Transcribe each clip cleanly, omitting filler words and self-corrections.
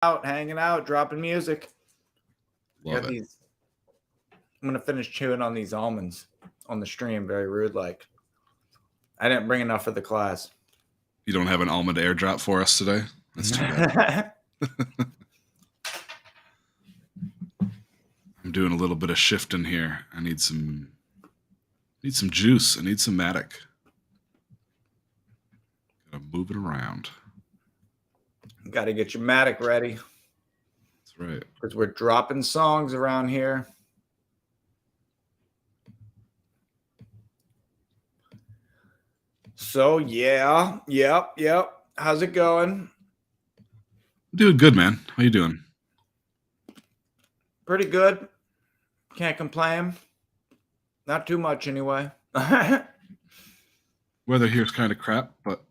Out, hanging out, dropping music. Love Got it. these. I'm gonna finish chewing on these almonds on the stream. Very rude. Like I didn't bring enough for the class. You don't have an almond airdrop for us today? That's too bad. I'm doing a little bit of shifting here. I need some juice. I need some Matic. Gotta move it around. Got to get your Matic ready. That's right. Because we're dropping songs around here. So yeah, yep. How's it going? I'm doing good, man. How you doing? Pretty good. Can't complain. Not too much anyway. Weather here's kind of crap, but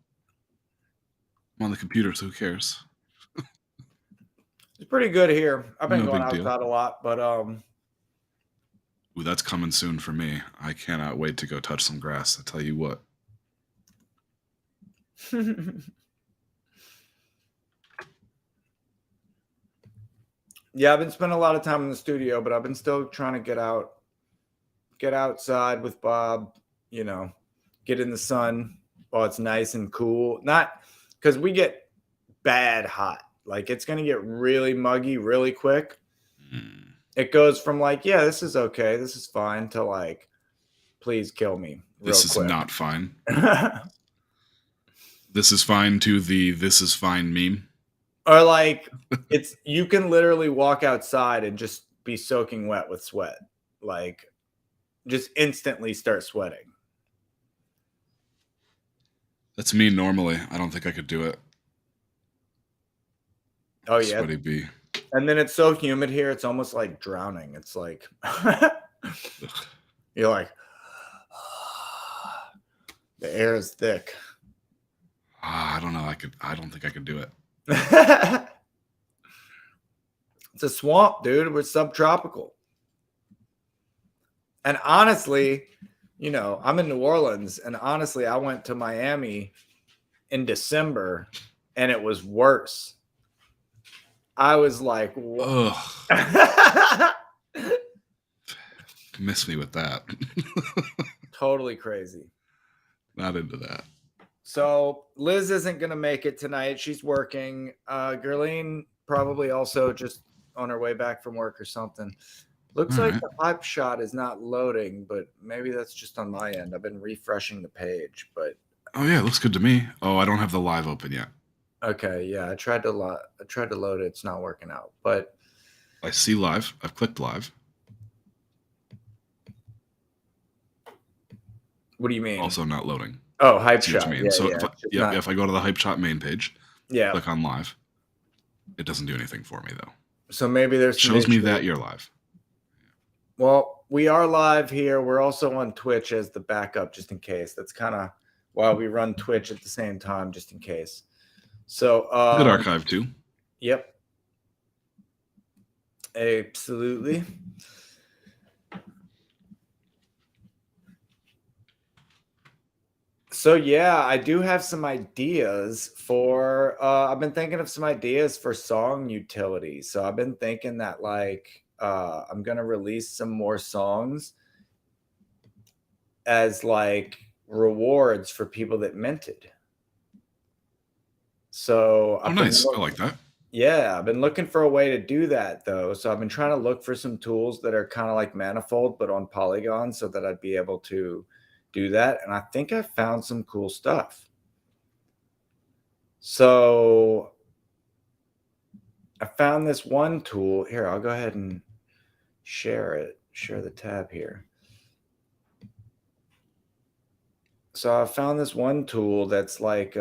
I'm on the computer, so who cares? It's pretty good here. I've been No going big deal. outside a lot, but Ooh, that's coming soon for me. I cannot wait to go touch some grass. I tell you what. Yeah, I've been spending a lot of time in the studio, but I've been still trying to get outside with Bob, get in the sun while it's nice and cool. Not because we get bad hot. Like it's going to get really muggy really quick. It goes from like, yeah, this is okay, this is fine, to like, please kill me. This is quick. not fine. This is fine to the this is fine meme. Or like you can literally walk outside and just be soaking wet with sweat. Like just instantly start sweating. That's me normally. I don't think I could do it. Oh yeah. Sweaty bee. And then it's so humid here, it's almost like drowning. It's like you're like the air is thick. I don't know. I don't think I could do it. It's a swamp, dude. We're subtropical. And honestly, I'm in New Orleans, and honestly, I went to Miami in December, and it was worse. I was like, ugh. Miss me with that. Totally crazy. Not into that. So Liz isn't going to make it tonight. She's working. Gerline probably also just on her way back from work or something. Looks All like right. the Hypeshot is not loading, but maybe that's just on my end. I've been refreshing the page, but oh yeah, it looks good to me. Oh, I don't have the live open yet. Okay, yeah, I tried to load it. It's not working out, but I see live. I've clicked live. What do you mean? Also not loading. Oh, Hypeshot. Yeah, so if I go to the Hypeshot main page, click on live, it doesn't do anything for me though. So maybe there's some shows me that you're live. Well, we are live here. We're also on Twitch as the backup, just in case. That's kind of why we run Twitch at the same time, just in case. So good archive too. Yep. Absolutely. So yeah, I do have some ideas for I've been thinking of some ideas for song utility. So I've been thinking that like I'm gonna release some more songs as like rewards for people that minted. So nice. I like that. Yeah, I've been looking for a way to do that though. So I've been trying to look for some tools that are kind of like Manifold, but on Polygon, so that I'd be able to do that. And I think I found some cool stuff. So I found this one tool here. I'll go ahead and share the tab here. So I found this one tool that's like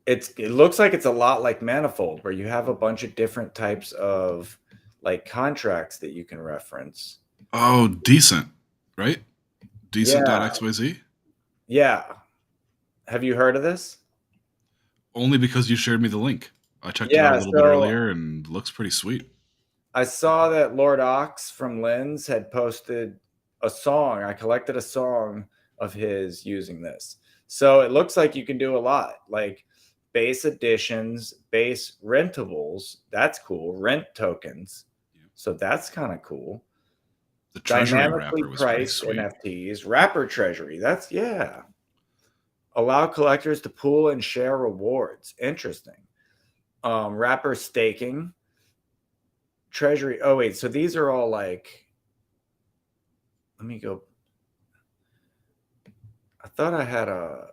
it looks like it's a lot like Manifold, where you have a bunch of different types of like contracts that you can reference. Oh, decent, right? Decent.xyz? Yeah. Have you heard of this? Only because you shared me the link. I checked it out a little bit earlier and looks pretty sweet. I saw that Lord Ox from Lens had posted a song. I collected a song of his using this. So it looks like you can do a lot, like base additions, base rentables. That's cool. Rent tokens. So that's kind of cool. The treasury Dynamically wrapper was pretty priced sweet. NFTs, wrapper treasury. That's yeah. Allow collectors to pool and share rewards. Interesting. Wrapper staking. Treasury. Oh wait, so these are all like. Let me go. I thought I had a.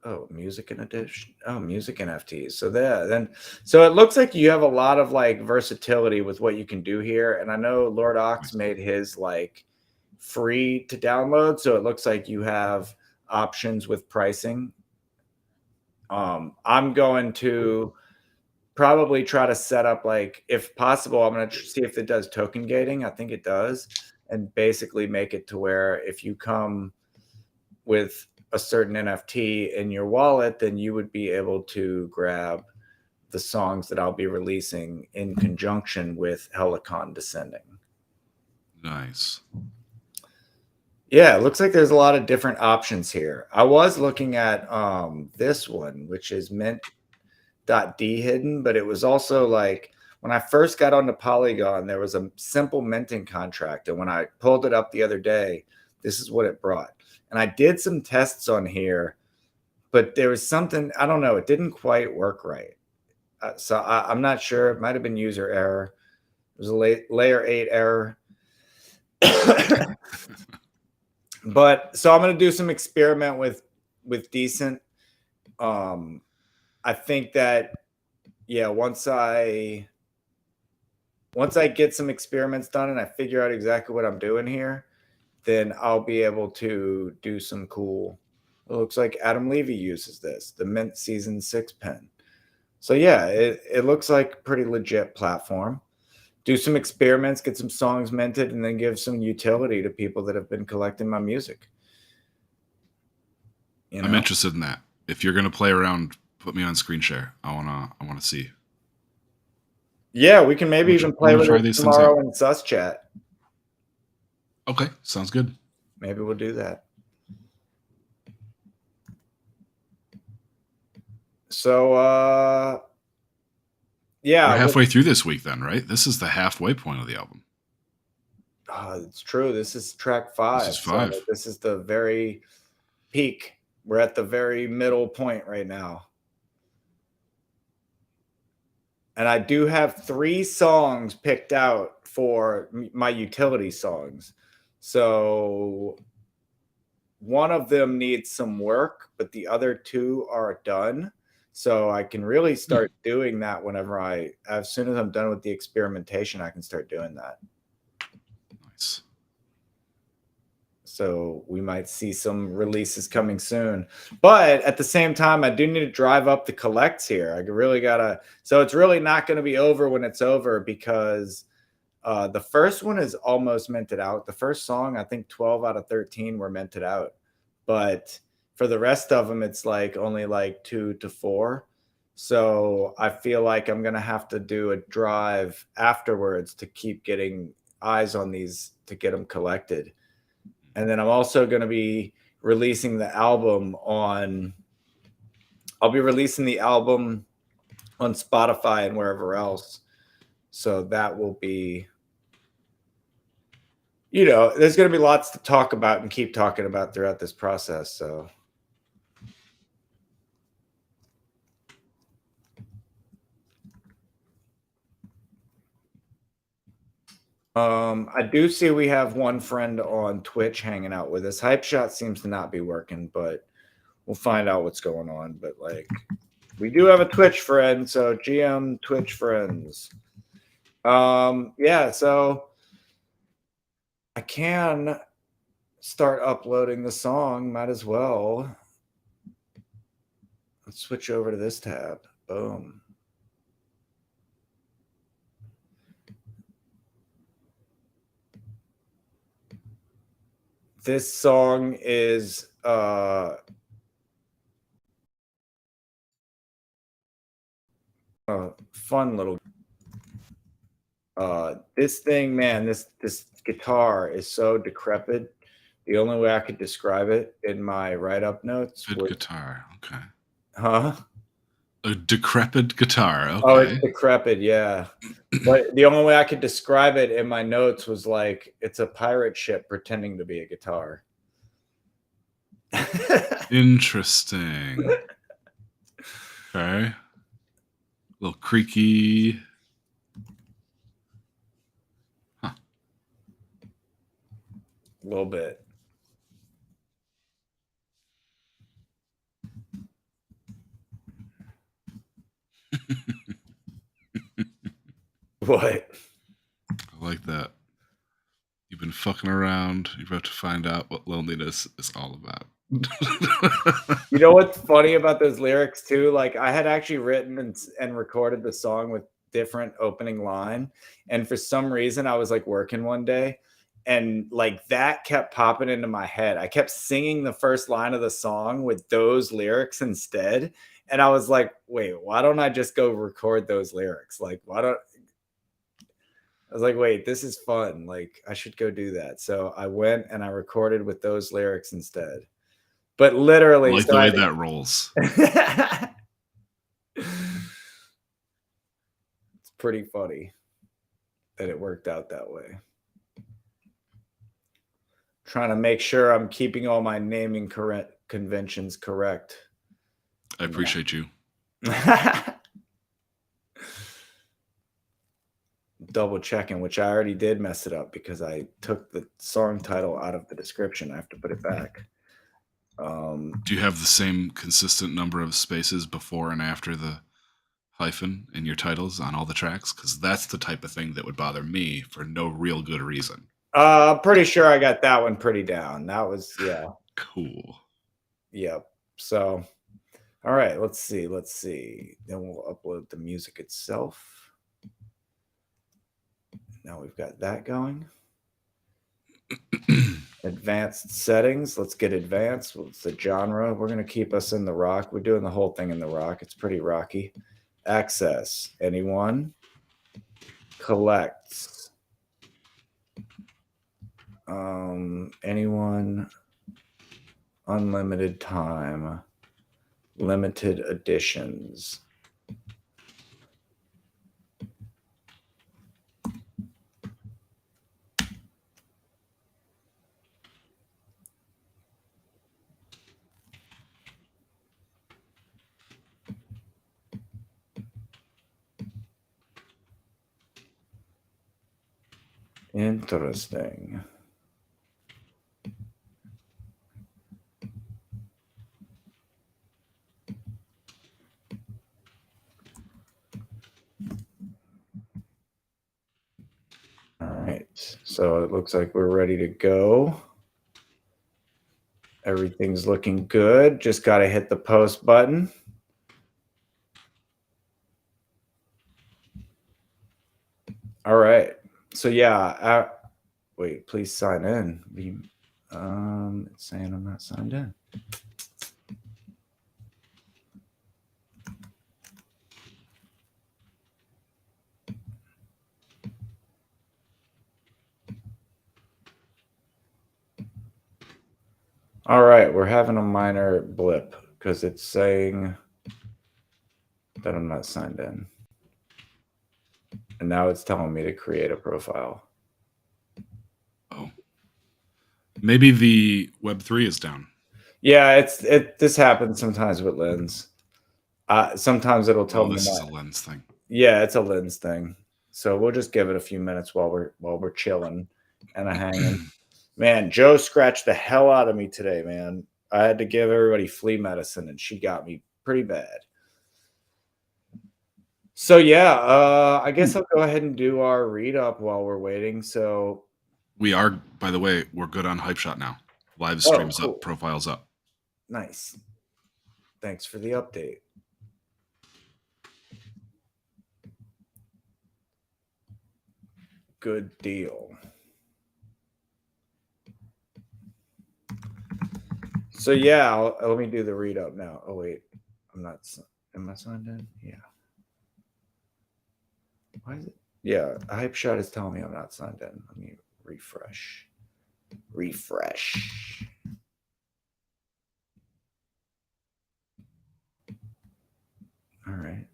Oh, music and addition. Oh, music NFTs. So so it looks like you have a lot of like versatility with what you can do here. And I know Lord Ox made his like free to download, so it looks like you have options with pricing. I'm going to probably try to set up, like, if possible, I'm going to see if it does token gating. I think it does, and basically make it to where if you come with a certain NFT in your wallet, then you would be able to grab the songs that I'll be releasing in conjunction with Helicon Descending. Nice. Yeah, it looks like there's a lot of different options here. I was looking at this one, which is mint.d hidden, but it was also like when I first got onto Polygon, there was a simple minting contract. And when I pulled it up the other day, this is what it brought. And I did some tests on here, but there was something, I don't know, it didn't quite work right. So I'm not sure. It might have been user error. It was a layer 8 error. But so I'm going to do some experiment with decent. I think that, yeah, once I get some experiments done and I figure out exactly what I'm doing here, then I'll be able to do some cool. It looks like Adam Levy uses this, the Mint Season 6 pen. So yeah, it looks like a pretty legit platform. Do some experiments, get some songs minted, and then give some utility to people that have been collecting my music. You know? I'm interested in that. If you're gonna play around, put me on screen share. I wanna see. Yeah, we can maybe even play with it tomorrow in Sus Chat. Okay, sounds good. Maybe we'll do that. So yeah, we're halfway through this week then, right? This is the halfway point of the album. It's true. This is track 5. This is 5. So this is the very peak. We're at the very middle point right now. And I do have 3 songs picked out for my utility songs. So one of them needs some work, but the other 2 are done. So I can really start doing that whenever as soon as I'm done with the experimentation, I can start doing that. Nice. So we might see some releases coming soon. But at the same time, I do need to drive up the collects here. I really gotta. So it's really not going to be over when it's over, because the first one is almost minted out. The first song, I think 12 out of 13 were minted out. But for the rest of them, it's like only like 2 to 4. So I feel like I'm going to have to do a drive afterwards to keep getting eyes on these to get them collected. And then I'm also going to be releasing the album on Spotify and wherever else. So that will be, there's going to be lots to talk about and keep talking about throughout this process. So I do see we have one friend on Twitch hanging out with us. Hypeshot seems to not be working, but we'll find out what's going on. But like, we do have a Twitch friend, so GM Twitch friends. Yeah, so I can start uploading the song. Might as well. Let's switch over to this tab. Boom. This song is a fun little this thing, man, this guitar is so decrepit, The only way I could describe it in my write-up notes. Good guitar. Okay. Huh? A decrepit guitar. Okay. Oh, it's decrepit, yeah. But the only way I could describe it in my notes was like it's a pirate ship pretending to be a guitar. Interesting. Okay. A little creaky. Huh. A little bit. What? I like that. You've been fucking around. You're about to find out what loneliness is all about. You know what's funny about those lyrics too? Like I had actually written and recorded the song with different opening line, and for some reason I was like working one day, and like that kept popping into my head. I kept singing the first line of the song with those lyrics instead, and I was like, wait, why don't I just go record those lyrics? Like, why don't I was like, wait, this is fun. Like, I should go do that. So I went and I recorded with those lyrics instead. But literally, I like the way that rolls. It's pretty funny that it worked out that way. Trying to make sure I'm keeping all my naming conventions correct. I appreciate you. Double checking, which I already did mess it up because I took the song title out of the description. I have to put it back. Do you have the same consistent number of spaces before and after the hyphen in your titles on all the tracks? Because that's the type of thing that would bother me for no real good reason. I'm pretty sure I got that one pretty down. That was, yeah. Cool. Yep. So, all right, let's see. Then we'll upload the music itself. Now we've got that going. Advanced settings. Let's get advanced. What's the genre? We're going to keep us in the rock. We're doing the whole thing in the rock. It's pretty rocky. Access. Anyone? Collects. Anyone? Unlimited time. Limited editions. Interesting. All right, so it looks like we're ready to go. Everything's looking good. Just got to hit the post button. All right. So yeah, wait, please sign in. It's saying I'm not signed in. All right, we're having a minor blip because it's saying that I'm not signed in. And now it's telling me to create a profile. Oh. Maybe the Web3 is down. Yeah, this happens sometimes with Lens. Sometimes it'll tell me this is a Lens thing. Yeah, it's a Lens thing. So we'll just give it a few minutes while we're chilling and hanging. Man, Joe scratched the hell out of me today, man. I had to give everybody flea medicine, and she got me pretty bad. So yeah, I guess I'll go ahead and do our read up while we're waiting. So we are, by the way, we're good on Hypeshot now. Live streams up, profiles up. Nice. Thanks for the update. Good deal. So yeah, let me do the read up now. Oh wait, I'm not. Am I signed in? Yeah. Why is it? Yeah, Hypeshot is telling me I'm not signed in. Let me refresh. Refresh. All right.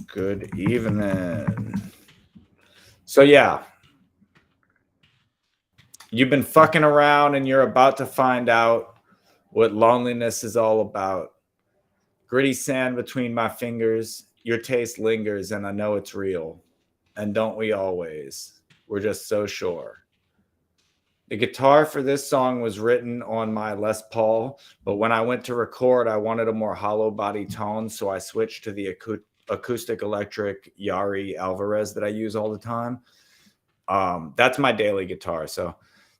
Good evening. So yeah, you've been fucking around and you're about to find out what loneliness is all about. Gritty sand between my fingers, your taste lingers and I know it's real. And don't we always? We're just so sure. The guitar for this song was written on my Les Paul, but when I went to record, I wanted a more hollow body tone, so I switched to the acoustic electric Yari Alvarez that I use all the time. That's my daily guitar. So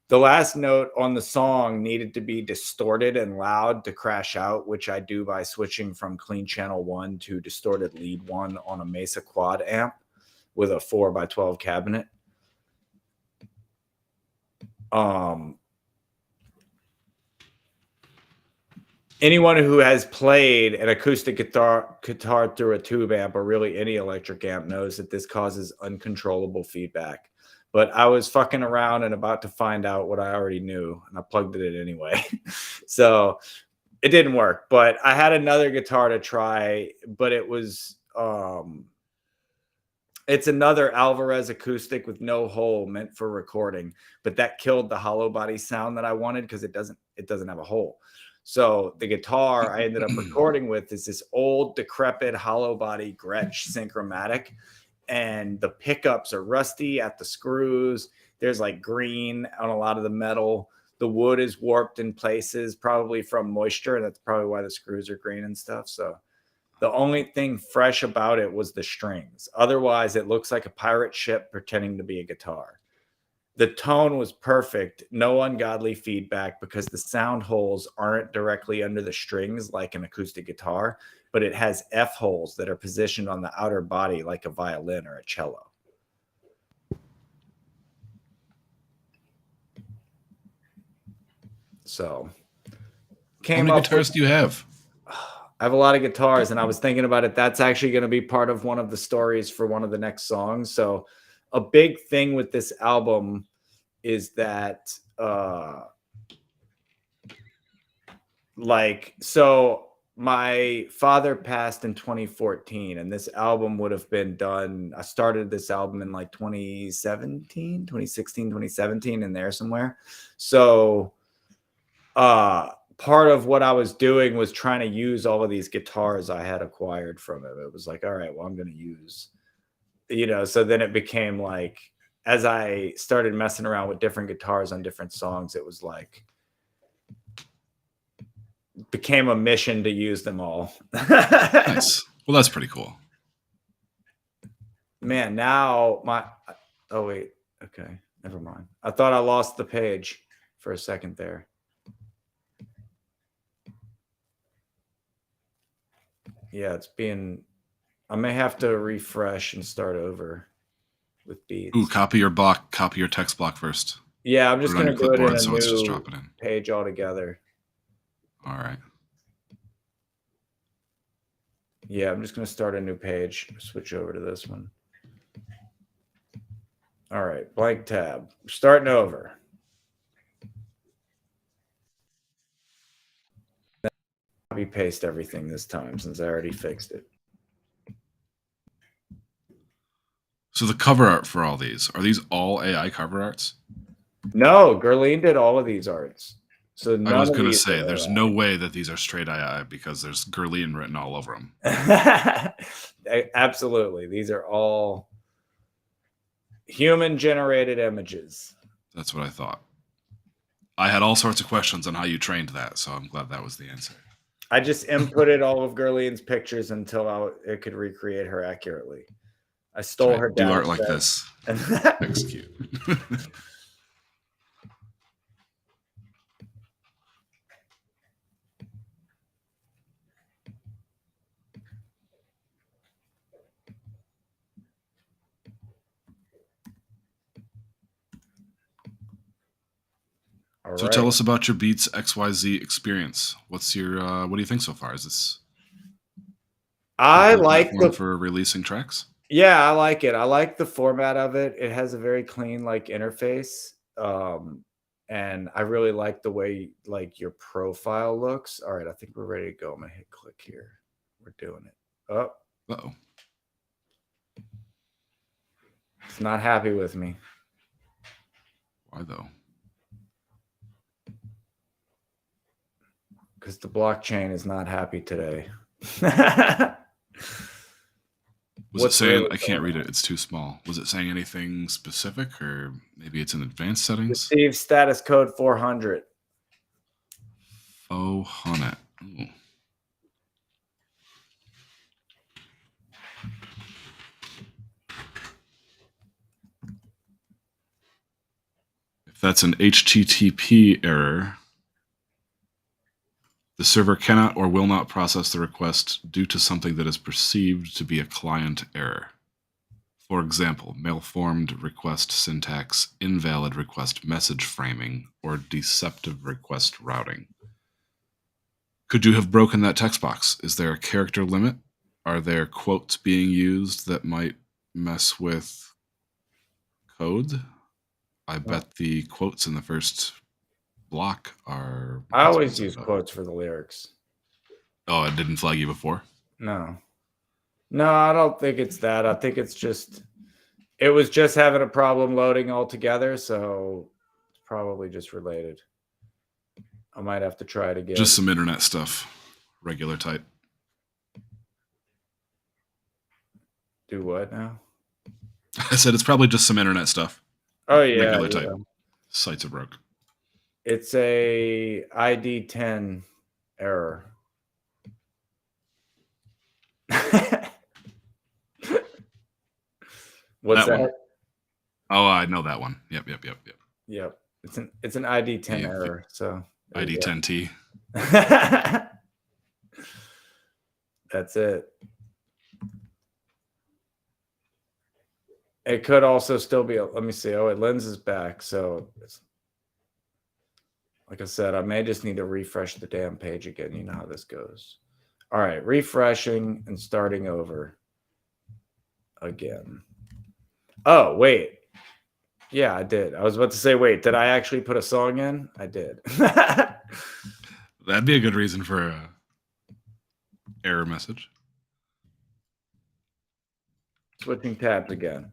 the last note on the song needed to be distorted and loud to crash out, which I do by switching from clean channel 1 to distorted lead 1 on a Mesa quad amp with a 4x12 cabinet. Anyone who has played an acoustic guitar through a tube amp or really any electric amp knows that this causes uncontrollable feedback. But I was fucking around and about to find out what I already knew, and I plugged it in anyway. So it didn't work, but I had another guitar to try, but it was it's another Alvarez acoustic with no hole meant for recording, but that killed the hollow body sound that I wanted because it doesn't have a hole. So the guitar I ended up recording with is this old decrepit hollow body Gretsch Synchromatic, and the pickups are rusty at the screws. There's like green on a lot of the metal. The wood is warped in places, probably from moisture, and that's probably why the screws are green and stuff. So the only thing fresh about it was the strings. Otherwise, it looks like a pirate ship pretending to be a guitar. The tone was perfect. No ungodly feedback because the sound holes aren't directly under the strings like an acoustic guitar, but it has F holes that are positioned on the outer body like a violin or a cello. So, how many guitars do you have? I have a lot of guitars, and I was thinking about it. That's actually going to be part of one of the stories for one of the next songs. So a big thing with this album is that, so my father passed in 2014, and this album would have been done. I started this album in like 2016, 2017, in there somewhere. So, part of what I was doing was trying to use all of these guitars I had acquired from him. It was like, all right, well, I'm going to use, so then it became like, as I started messing around with different guitars on different songs, it was like, became a mission to use them all. Nice. Well, that's pretty cool. Man, now oh wait, okay, never mind. I thought I lost the page for a second there. Yeah, I may have to refresh and start over with beats. Ooh, copy your text block first. Yeah, I'm just going to do it in a so new just drop it in. Page altogether. All right. Yeah, I'm just going to start a new page. Switch over to this one. All right, blank tab. Starting over. Copy paste everything this time since I already fixed it. So the cover art for all these, are these all AI cover arts? No, Gerline did all of these arts. So I was going to say, there's no way that these are straight AI because there's Gerline written all over them. Absolutely. These are all human-generated images. That's what I thought. I had all sorts of questions on how you trained that, so I'm glad that was the answer. I just inputted all of Gerline's pictures until it could recreate her accurately. I stole her do art like this. Execute. So tell us about your Beats XYZ experience. What's your what do you think so far? Is this I like for releasing tracks? Yeah, I like it. I like the format of it. It has a very clean like interface. And I really like the way like your profile looks. All right, I think we're ready to go. I'm gonna hit click here. We're doing it. Oh, Uh-oh. it's not happy with me. Why though? Because the blockchain is not happy today. Was it saying, I can't read it, it's too small. Was it saying anything specific, or maybe it's in advanced settings? Receive status code 400. Oh, Hunnet. Ooh. If that's an HTTP error, the server cannot or will not process the request due to something that is perceived to be a client error. For example, malformed request syntax, invalid request message framing, or deceptive request routing. Could you have broken that text box? Is there a character limit? Are there quotes being used that might mess with code? I bet the quotes in the first block are... I always use quotes for the lyrics. Oh, it didn't flag you before? No, I don't think it's that. I think it's just, it was just having a problem loading altogether. So it's probably just related. I might have to try it again. Just some internet stuff. Regular type. Do what now? I said it's probably just some internet stuff. Oh, yeah. Regular type. Sites are broke. It's a ID 10 error. What's that? Oh, I know that one. Yep. Yep. It's an ID 10 error. So ID 10T. That's it. It could also still be. Let me see. Oh, it lens is back. So, like I said, I may just need to refresh the damn page again. You know how this goes. All right, refreshing and starting over again. Oh, wait. Yeah, I did. I was about to say, wait, did I actually put a song in? I did. That'd be a good reason for a error message. Switching tabs again.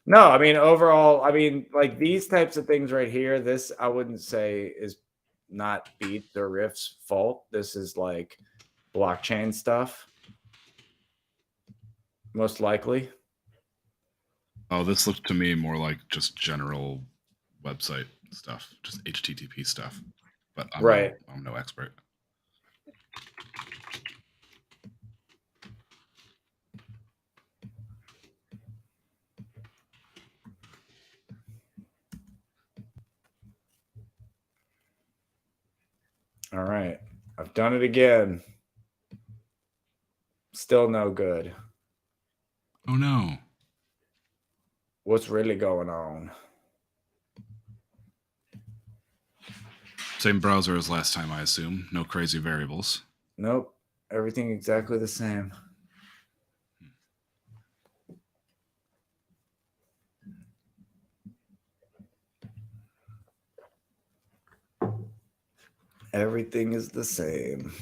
No, I mean, overall, I mean, like these types of things right here, this I wouldn't say is not Beats or Riff's fault. This is like blockchain stuff. Most likely. Oh, this looked to me more like just general website stuff, just HTTP stuff. But I'm no expert. All right. I've done it again. Still no good. Oh, no. What's really going on? Same browser as last time, I assume. No crazy variables. Nope. Everything exactly the same. Everything is the same.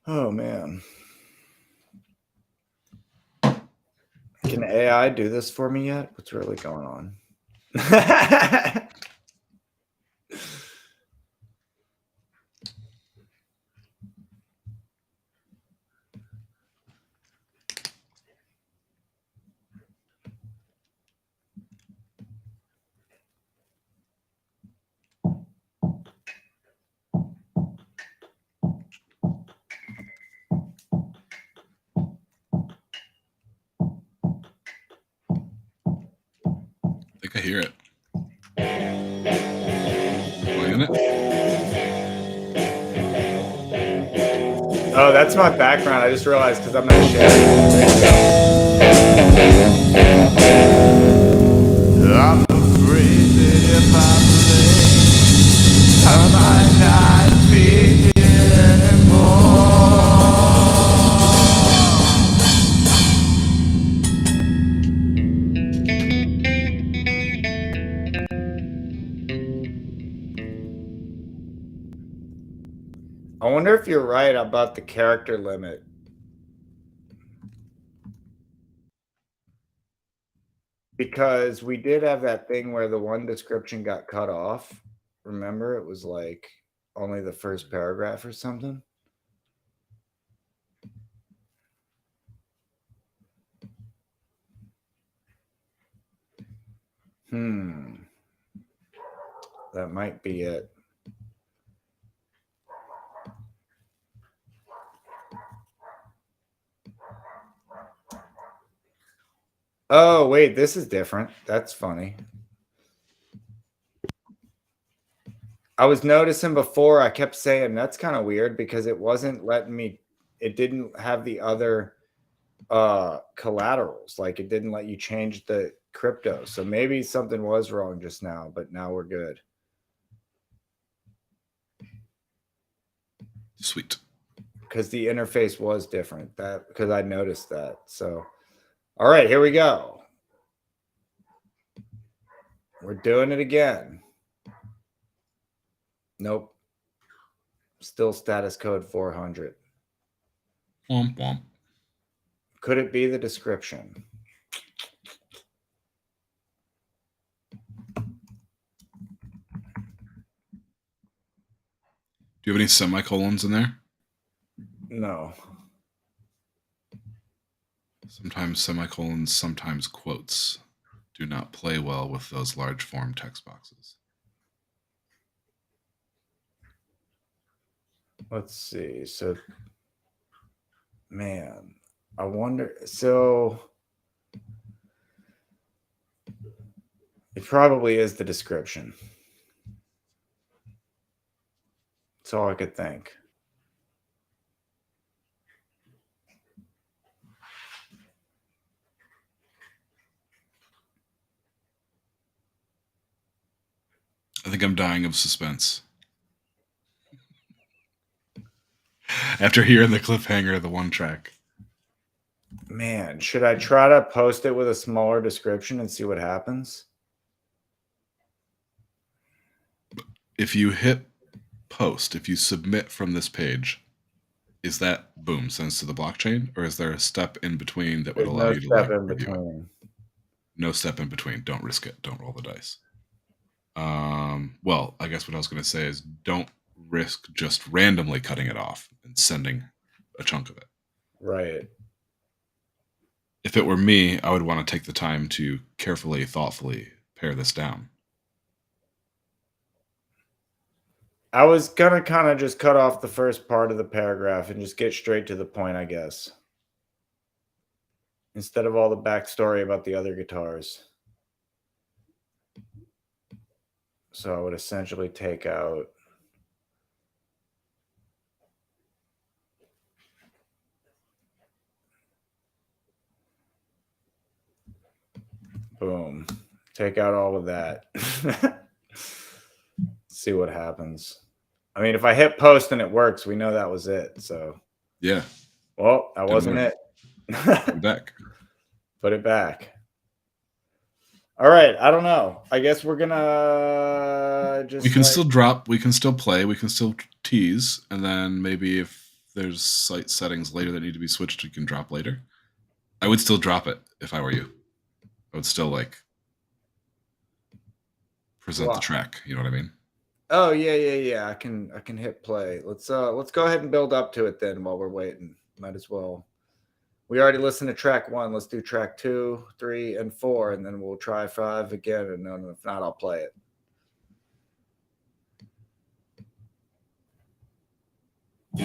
Oh, man. Can AI do this for me yet? What's really going on? I think I hear it. Playing it? Oh, that's my background. I just realized because I'm not sharing. I'm if I play, I might not be here anymore. I wonder if you're right about the character limit. Because we did have that thing where the one description got cut off. Remember, it was like only the first paragraph or something. That might be it. Oh, wait, this is different. That's funny. I was noticing before, I kept saying that's kind of weird because it wasn't letting me, it didn't have the other collaterals. Like it didn't let you change the crypto. So maybe something was wrong just now, but now we're good. Sweet. Because the interface was different. That because I noticed that. So all right, here we go. We're doing it again. Nope. Still status code 400. Womp womp. Could it be the description? Do you have any semicolons in there? No. Sometimes semicolons, sometimes quotes do not play well with those large form text boxes. Let's see. So, man, I wonder. So, it probably is the description. That's all I could think. I think I'm dying of suspense. After hearing the cliffhanger of the one track. Man, should I try to post it with a smaller description and see what happens? If you hit post, if you submit from this page, is that boom sends to the blockchain, or is there a step in between that would allow you to like review it? No step in between. Don't risk it. Don't roll the dice. Well, I guess what I was going to say is don't risk just randomly cutting it off and sending a chunk of it. Right. If it were me, I would want to take the time to carefully, thoughtfully pare this down. I was gonna kind of just cut off the first part of the paragraph and just get straight to the point, I guess. Instead of all the backstory about the other guitars. So I would essentially take out boom. Take out all of that. See what happens. I mean, if I hit post and it works, we know that was it. So yeah. Well, that wasn't it. Put it back. Put it back. All right. I don't know. I guess we're gonna just. We can still drop. We can still play. We can still tease, and then maybe if there's site settings later that need to be switched, you can drop later. I would still drop it if I were you. I would still like present the track. You know what I mean? Oh yeah. I can hit play. Let's go ahead and build up to it then while we're waiting. Might as well. We already listened to track 1. Let's do track 2, 3, and 4, and then we'll try 5 again. And then if not, I'll play it. You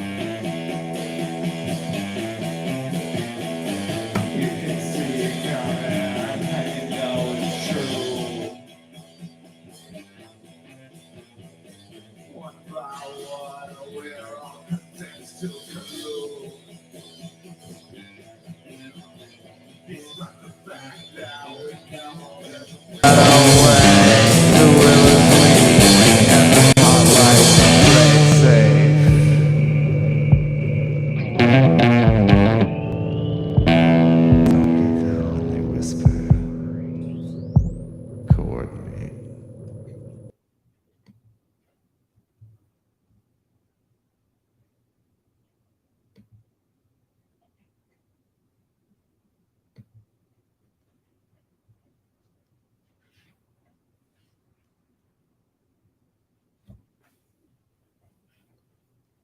can see it coming, and you know it's true. One by one, we're all things to conclude. It's like the fact that we know there's a better way to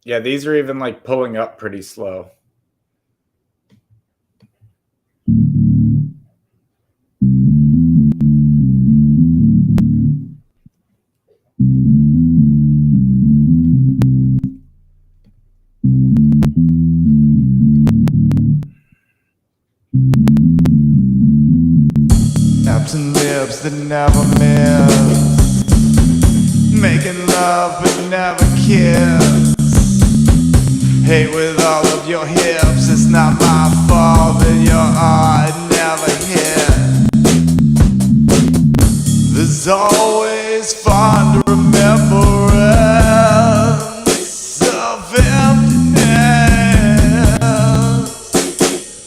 Yeah, these are even like pulling up pretty slow. Lips and lips that never miss, making love but never kiss. Hate with all of your hips. It's not my fault that your art never hit. There's always fond remembrance of emptiness.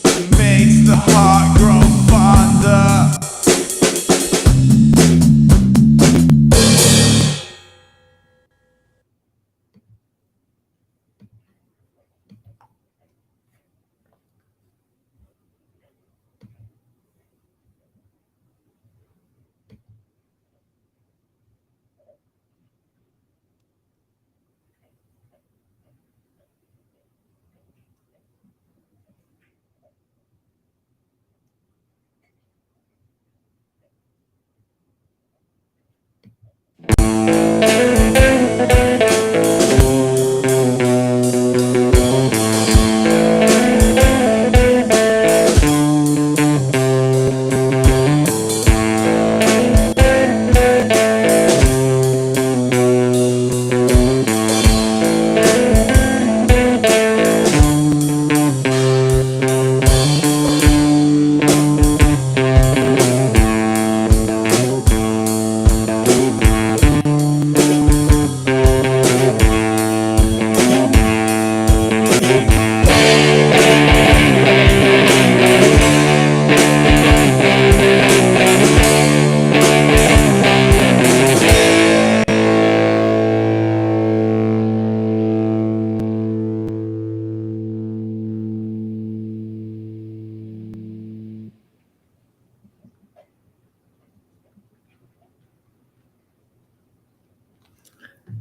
It makes the heart grow fonder.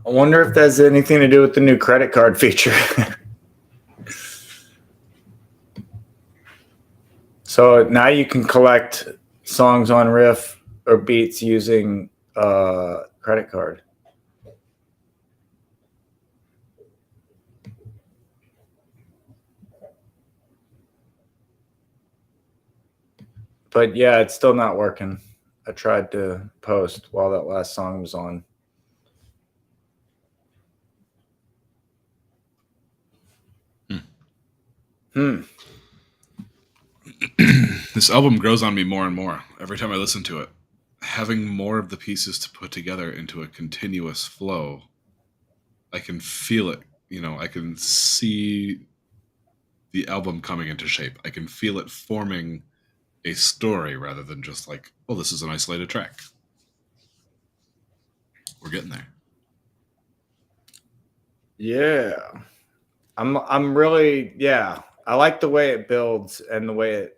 I wonder if that's anything to do with the new credit card feature. So now you can collect songs on riff or beats using credit card. But yeah, it's still not working. I tried to post while that last song was on. This album grows on me more and more every time I listen to it. Having more of the pieces to put together into a continuous flow, I can feel it. You know, I can see the album coming into shape. I can feel it forming a story rather than just like, oh, this is an isolated track. We're getting there. Yeah. I'm really, yeah. I like the way it builds and the way it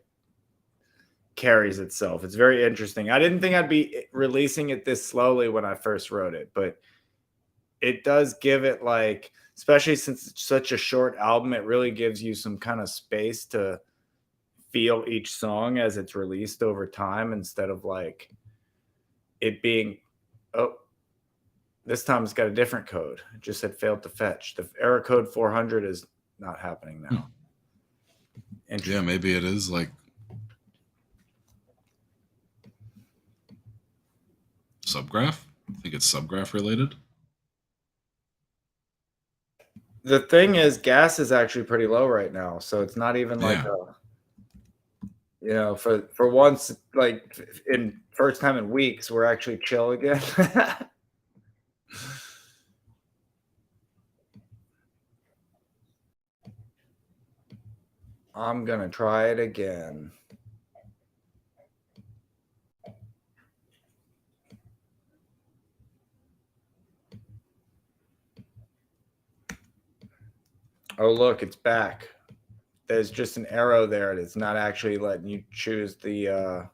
carries itself. It's very interesting. I didn't think I'd be releasing it this slowly when I first wrote it, but it does give it, like, especially since it's such a short album, it really gives you some kind of space to feel each song as it's released over time, instead of like it being, oh, this time it's got a different code. It just said failed to fetch. The error code 400 is not happening now. Yeah, maybe it is like subgraph. I think it's subgraph related. The thing is, gas is actually pretty low right now, so it's not even like for once, like in first time in weeks, we're actually chill again. I'm gonna try it again. Oh, look, it's back. There's just an arrow there. It's not actually letting you choose the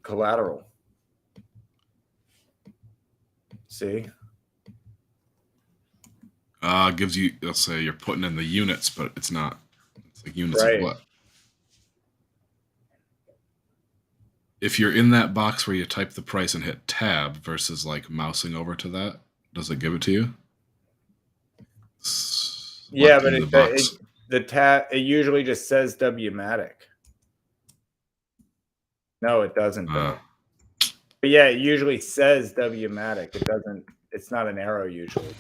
collateral. See? Gives you, let's say you're putting in the units, but it's not. It's like units Right. of what? If you're in that box where you type the price and hit tab versus like mousing over to that, does it give it to you? Yeah, but it usually just says Wmatic. No, it doesn't though. But yeah, it usually says Wmatic. It doesn't. It's not an arrow usually.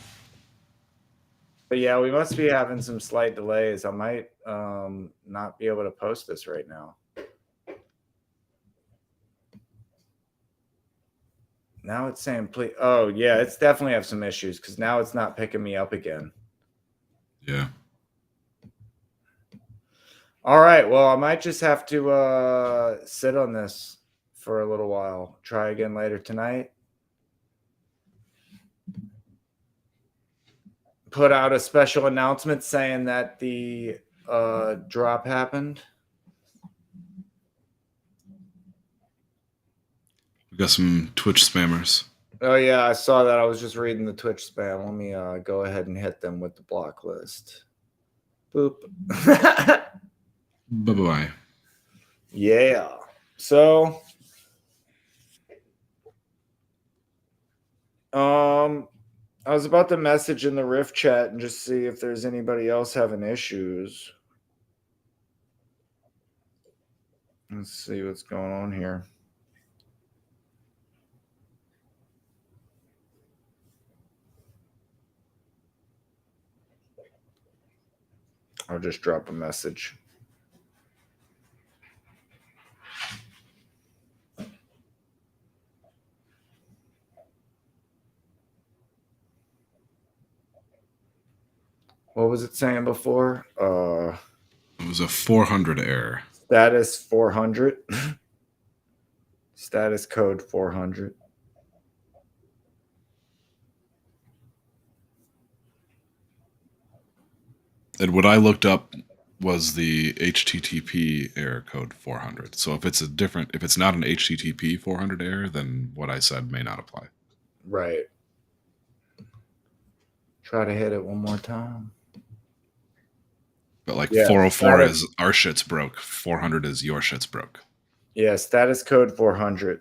But yeah, we must be having some slight delays. I might not be able to post this right now. Now it's saying please. Oh yeah, it's definitely have some issues because now it's not picking me up again. Yeah. All right. Well, I might just have to sit on this for a little while. Try again later tonight. Put out a special announcement saying that the drop happened. We got some Twitch spammers. Oh yeah, I saw that. I was just reading the Twitch spam. Let me go ahead and hit them with the block list. Boop. Bye-bye. Yeah. So I was about to message in the Rift chat and just see if there's anybody else having issues. Let's see what's going on here. I'll just drop a message. What was it saying before? It was a 400 error. Status 400. Status code 400. And what I looked up was the HTTP error code 400. So if it's not an HTTP 400 error, then what I said may not apply. Right. Try to hit it one more time. But like 404 is our shit's broke. 400 is your shit's broke. Yeah, status code 400.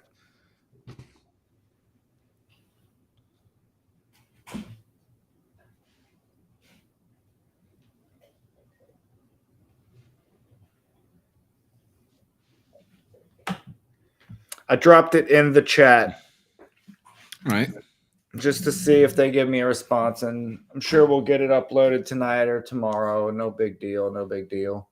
I dropped it in the chat. All right. Just to see if they give me a response, and I'm sure we'll get it uploaded tonight or tomorrow. No big deal. No big deal.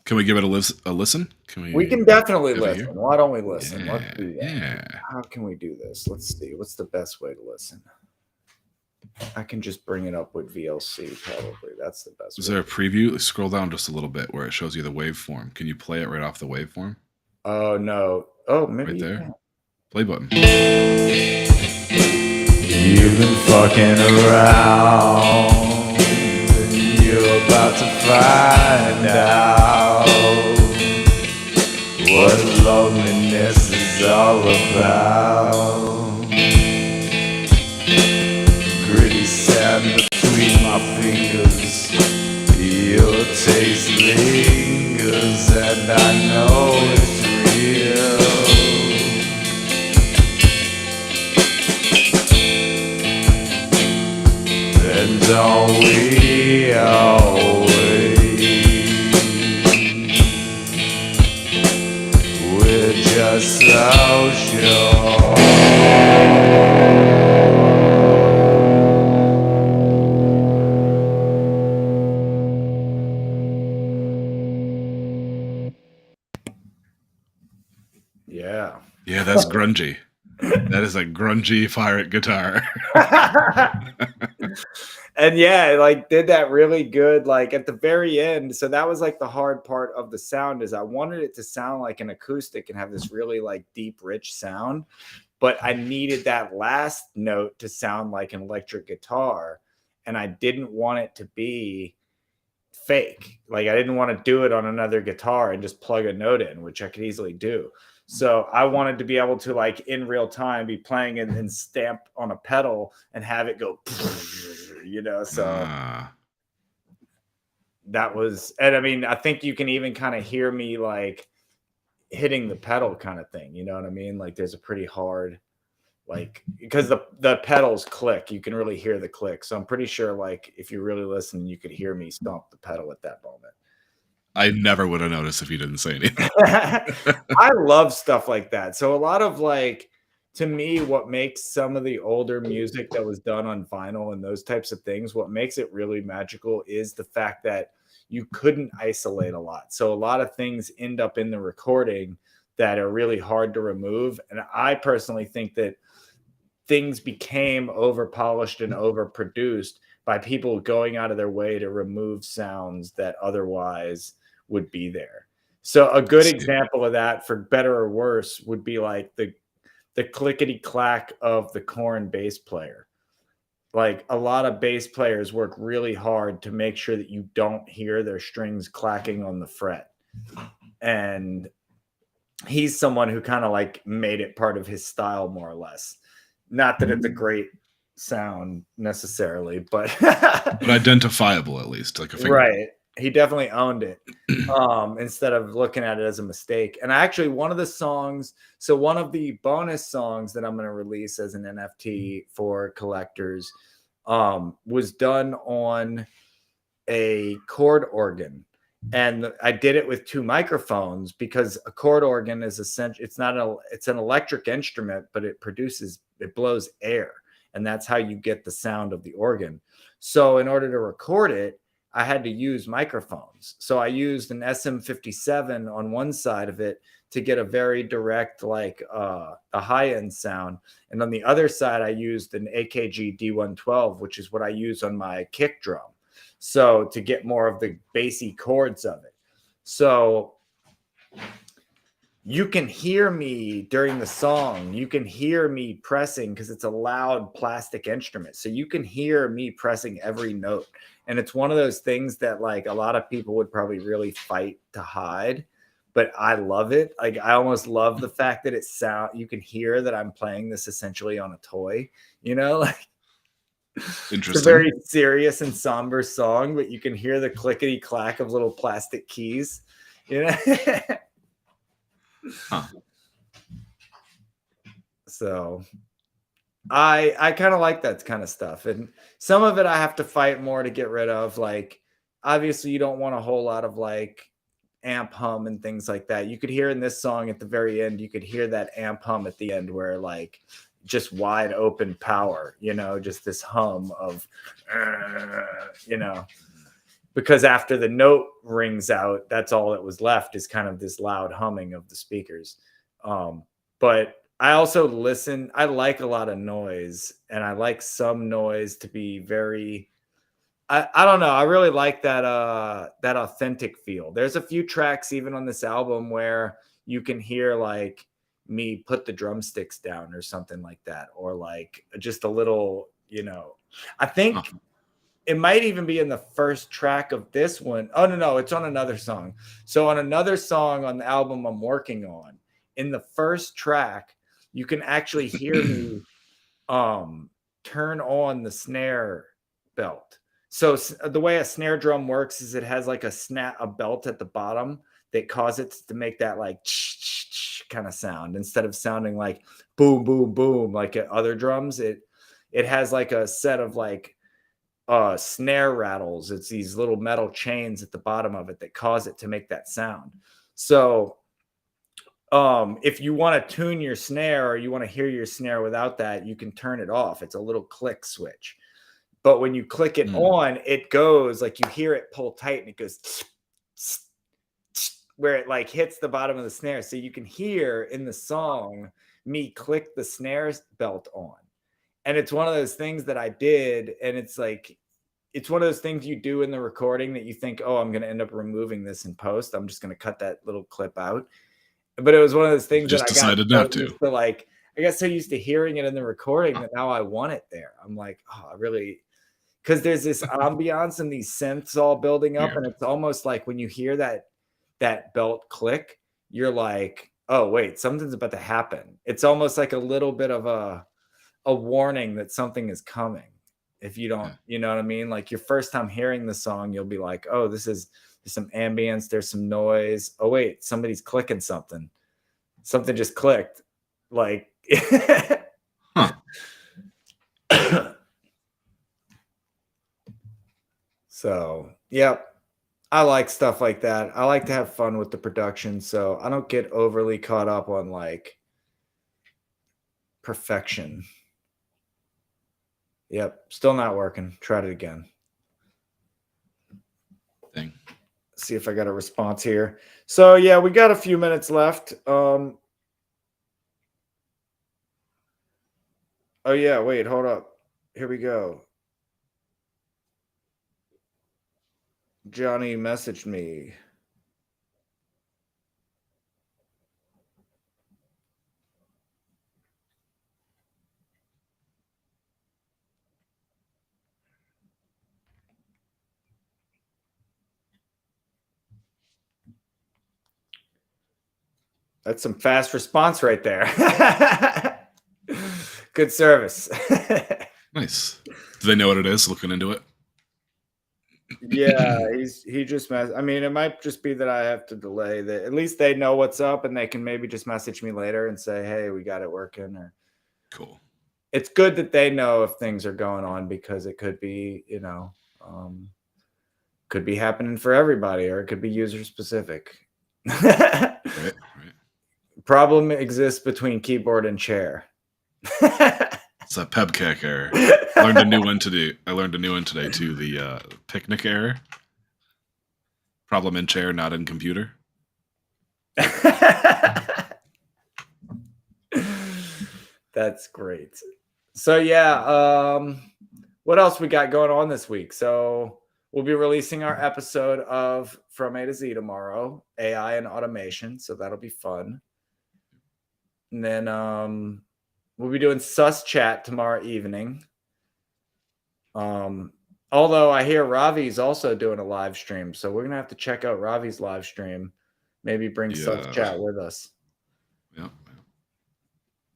Can we give it a listen? We can definitely listen. Here? Why don't we listen? Yeah, Let's do that. Yeah. How can we do this? Let's see. What's the best way to listen? I can just bring it up with VLC, probably. That's the best. Is there a preview? Scroll down just a little bit where it shows you the waveform. Can you play it right off the waveform? Oh, no. Oh, maybe right there. Can. Play button. You've been fucking around, and you're about to find out what loneliness is all about. Gritty sand between my fingers, your taste lingers, and I know it's real. And don't we always? We're just so sure. Yeah. Yeah, that's grungy. That is a grungy pirate guitar. And yeah, like did that really good, like at the very end. So that was like the hard part of the sound, is I wanted it to sound like an acoustic and have this really like deep, rich sound, but I needed that last note to sound like an electric guitar, and I didn't want it to be fake. Like I didn't want to do it on another guitar and just plug a note in, which I could easily do. So I wanted to be able to, like in real time, be playing and stamp on a pedal and have it go you know? So that was, and I mean, I think you can even kind of hear me like hitting the pedal kind of thing. You know what I mean? Like there's a pretty hard, like, because the pedals click, you can really hear the click. So I'm pretty sure like if you really listen, you could hear me stomp the pedal at that moment. I never would have noticed if you didn't say anything. I love stuff like that. So a lot of like, to me, what makes some of the older music that was done on vinyl and those types of things, what makes it really magical is the fact that you couldn't isolate a lot. So a lot of things end up in the recording that are really hard to remove. And I personally think that things became over polished and overproduced by people going out of their way to remove sounds that otherwise would be there. So a good example of that, for better or worse, would be like the clickety clack of the Korn bass player. Like a lot of bass players work really hard to make sure that you don't hear their strings clacking on the fret. And he's someone who kind of like made it part of his style, more or less. Not that it's a great sound necessarily, but but identifiable at least, like a finger. Right. He definitely owned it instead of looking at it as a mistake. And actually, one of the songs, so one of the bonus songs that I'm going to release as an NFT for collectors was done on a chord organ. And I did it with 2 microphones because a chord organ is essentially, it's an electric instrument, but it blows air. And that's how you get the sound of the organ. So in order to record it, I had to use microphones. So I used an SM57 on one side of it to get a very direct, like a high-end sound. And on the other side, I used an AKG D112, which is what I use on my kick drum. So to get more of the bassy chords of it. So you can hear me during the song. You can hear me pressing because it's a loud plastic instrument. So you can hear me pressing every note. And it's one of those things that like a lot of people would probably really fight to hide, but I love it. Like I almost love the fact that you can hear that I'm playing this essentially on a toy, you know, like interesting. It's a very serious and somber song, but you can hear the clickety clack of little plastic keys, you know? Huh. So I kind of like that kind of stuff. And some of it I have to fight more to get rid of. Like, obviously you don't want a whole lot of like amp hum and things like that. You could hear in this song at the very end, you could hear that amp hum at the end where like just wide open power, you know, just this hum of, you know, because after the note rings out, that's all that was left is kind of this loud humming of the speakers. But I also I like a lot of noise, and I like some noise to be very, I don't know. I really like that authentic feel. There's a few tracks even on this album where you can hear like me put the drumsticks down or something like that, or like just a little, you know, I think it might even be in the first track of this one. Oh, no, it's on another song. So on another song on the album I'm working on, in the first track, you can actually hear me turn on the snare belt. So the way a snare drum works is it has like a belt at the bottom that causes it to make that like kind of sound instead of sounding like boom, boom, boom like at other drums. It has like a set of like snare rattles. It's these little metal chains at the bottom of it that cause it to make that sound. So if you want to tune your snare or you want to hear your snare without that, you can turn it off. It's a little click switch. But when you click it on, it goes like you hear it pull tight and it goes where it like hits the bottom of the snare. So you can hear in the song me click the snare belt on. And it's one of those things that I did. And it's like, it's one of those things you do in the recording that you think, oh, I'm going to end up removing this in post. I'm just going to cut that little clip out. But it was one of those things that I decided not to. Like, I got so used to hearing it in the recording that now I want it there. I'm like, oh, I really, because there's this ambiance and these synths all building up. And it's almost like when you hear that belt click, you're like, oh, wait, something's about to happen. It's almost like a little bit of a warning that something is coming. If you don't, you know what I mean? Like your first time hearing the song, you'll be like, oh, there's some ambience, there's some noise. Oh, wait, somebody's clicking something. Something just clicked. Like, Huh. So, yep. I like stuff like that. I like to have fun with the production, so I don't get overly caught up on like perfection. Yep, still not working. Tried it again. Dang. See if I got a response here. So yeah, we got a few minutes left. Oh yeah, wait, hold up. Here we go. Johnny messaged me. That's some fast response right there. Good service. Nice. Do they know what it is? Looking into it. Yeah, he just I mean, it might just be that I have to delay that. At least they know what's up, and they can maybe just message me later and say, "Hey, we got it working." Or Cool. it's good that they know if things are going on because it could be, could be happening for everybody, or it could be user specific. Right. Problem exists between keyboard and chair. It's a pebcake error. I learned a new one today too. The picnic error. Problem in chair, not in computer. That's great. So yeah, what else we got going on this week? So we'll be releasing our episode of From A to Z tomorrow, AI and automation. So that'll be fun. And then we'll be doing Sus Chat tomorrow evening. Although I hear Ravi's also doing a live stream, so we're gonna have to check out Ravi's live stream. Maybe bring Sus Chat with us. Yeah.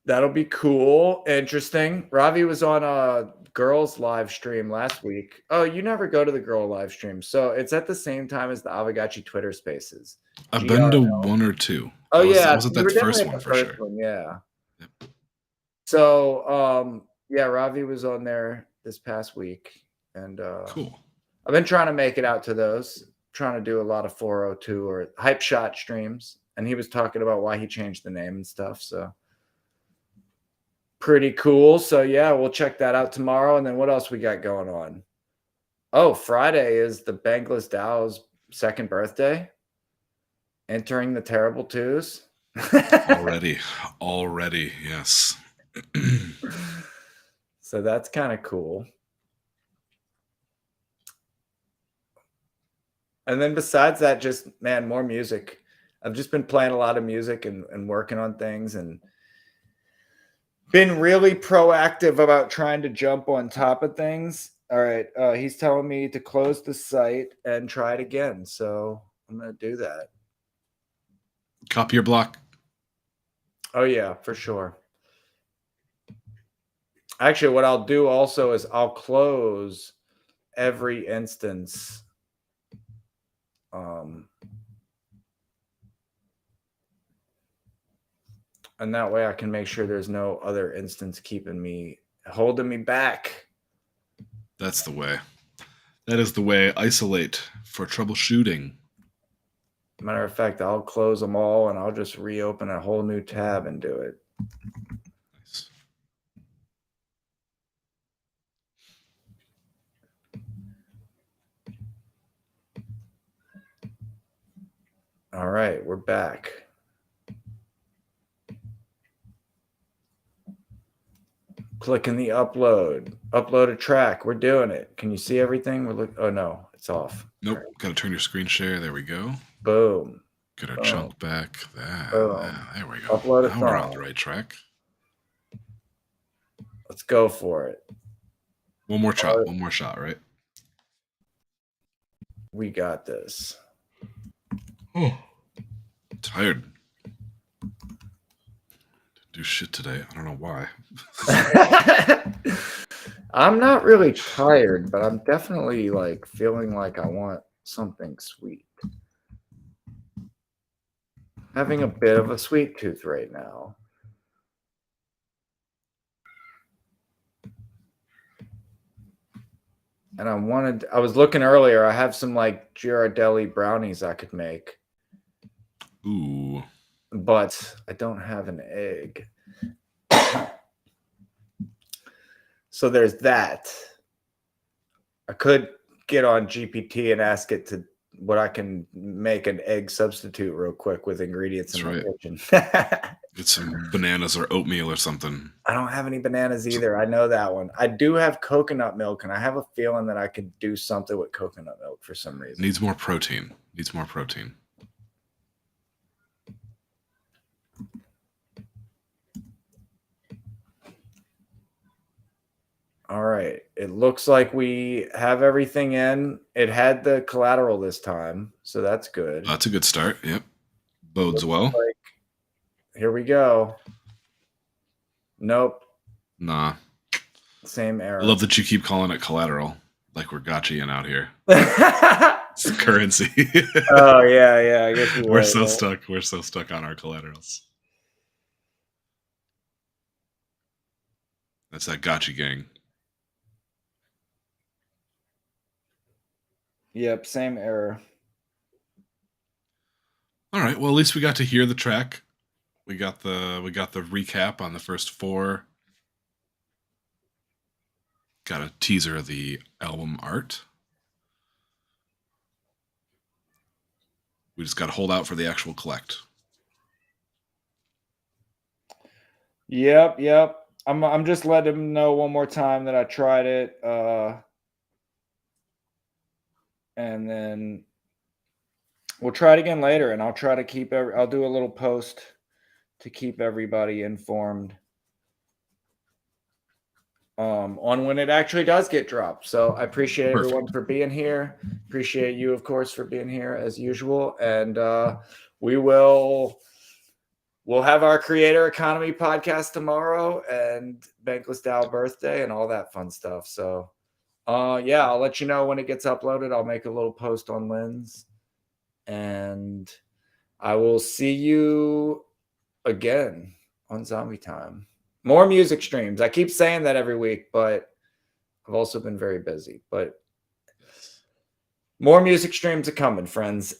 That'll be cool. Interesting. Ravi was on a girls live stream last week. Oh, you never go to the girl live stream. So it's at the same time as the Avagachi Twitter spaces. I've been to one or two. Oh, yeah. I was at that first one for sure. Yeah. Yep. So, yeah, Ravi was on there this past week. And cool. I've been trying to make it out to those, trying to do a lot of 402 or Hypeshot streams. And he was talking about why he changed the name and stuff. So pretty cool. So yeah, we'll check that out tomorrow. And then what else we got going on? Oh, Friday is the Bangless Dow's second birthday. Entering the terrible twos. Already, yes. So that's kind of cool. And then besides that, just, man, more music. I've just been playing a lot of music and working on things and been really proactive about trying to jump on top of things. All right. He's telling me to close the site and try it again. So I'm going to do that. Copy your block. Oh, yeah, for sure. Actually, what I'll do also is I'll close every instance. And that way I can make sure there's no other instance holding me back. That's the way. That is the way. Isolate for troubleshooting. Matter of fact, I'll close them all and I'll just reopen a whole new tab and do it. Nice. All right, we're back. Clicking the upload a track. We're doing it. Can you see everything? Oh no, it's off. Nope. Right. Got to turn your screen share. There we go. Boom. Get our chunk back. There we go. Upload a song. We're on the right track. Let's go for it. One more shot, right? We got this. Oh, tired. Do shit today. I don't know why. I'm not really tired, but I'm definitely like feeling like I want something sweet. Having a bit of a sweet tooth right now. And I was looking earlier, I have some like Ghirardelli brownies I could make. Ooh. But I don't have an egg. So there's that. I could get on GPT and ask it to what I can make an egg substitute real quick with ingredients in my kitchen. Get some bananas or oatmeal or something. I don't have any bananas either. I know that one. I do have coconut milk, and I have a feeling that I could do something with coconut milk for some reason. Needs more protein. Needs more protein. All right. It looks like we have everything in. It had the collateral this time, so that's good. That's a good start. Yep. Bodes well. Here we go. Nope. Nah. Same error. I love that you keep calling it collateral, like we're gotchaing out here. It's currency. Oh yeah. I guess we're so stuck. We're so stuck on our collaterals. That's that gotcha gang. Yep, same error. All right. Well, at least we got to hear the track. We got the recap on the first 4. Got a teaser of the album art. We just got to hold out for the actual collect. Yep. I'm just letting them know one more time that I tried it. And then we'll try it again later, and I'll try to keep I'll do a little post to keep everybody informed on when it actually does get dropped. So I appreciate everyone for being here. Appreciate you, of course, for being here as usual. And we'll have our Creator Economy podcast tomorrow, and Bankless Dow birthday and all that fun stuff. So yeah, I'll let you know when it gets uploaded. I'll make a little post on Lynn's, and I will see you again on Zombie Time. More music streams. I keep saying that every week, but I've also been very busy. But more music streams are coming, friends.